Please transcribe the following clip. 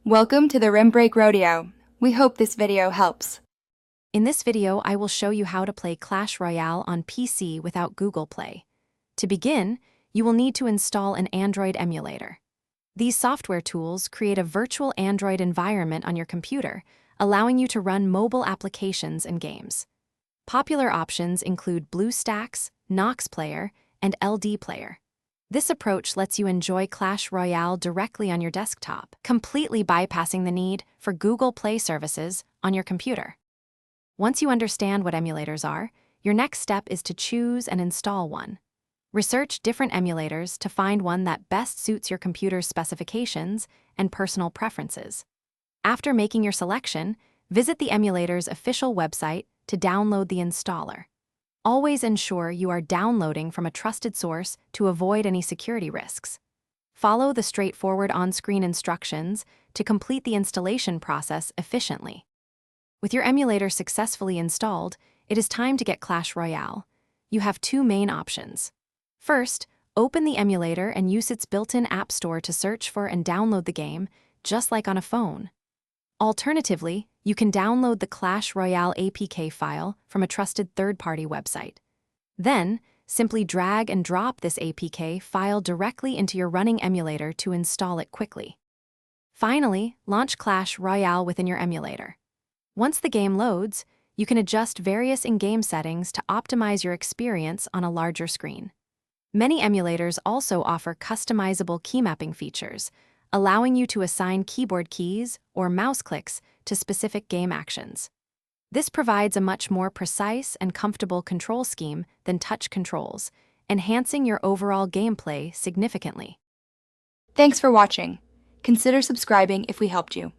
Welcome to the Rim Break Rodeo. We hope this video helps. In this video, I will show you how to play Clash Royale on PC without Google Play. To begin, you will need to install an Android emulator. These software tools create a virtual Android environment on your computer, allowing you to run mobile applications and games. Popular options include BlueStacks, Nox Player, and LD Player. This approach lets you enjoy Clash Royale directly on your desktop, completely bypassing the need for Google Play services on your computer. Once you understand what emulators are, your next step is to choose and install one. Research different emulators to find one that best suits your computer's specifications and personal preferences. After making your selection, visit the emulator's official website to download the installer. Always ensure you are downloading from a trusted source to avoid any security risks. Follow the straightforward on-screen instructions to complete the installation process efficiently. With your emulator successfully installed, it is time to get Clash Royale. You have two main options. First, open the emulator and use its built-in app store to search for and download the game, just like on a phone. Alternatively, you can download the Clash Royale APK file from a trusted third-party website. Then, simply drag and drop this APK file directly into your running emulator to install it quickly. Finally, launch Clash Royale within your emulator. Once the game loads, you can adjust various in-game settings to optimize your experience on a larger screen. Many emulators also offer customizable key mapping features, allowing you to assign keyboard keys or mouse clicks to specific game actions. This provides a much more precise and comfortable control scheme than touch controls, enhancing your overall gameplay significantly. Thanks for watching. Consider subscribing if we helped you.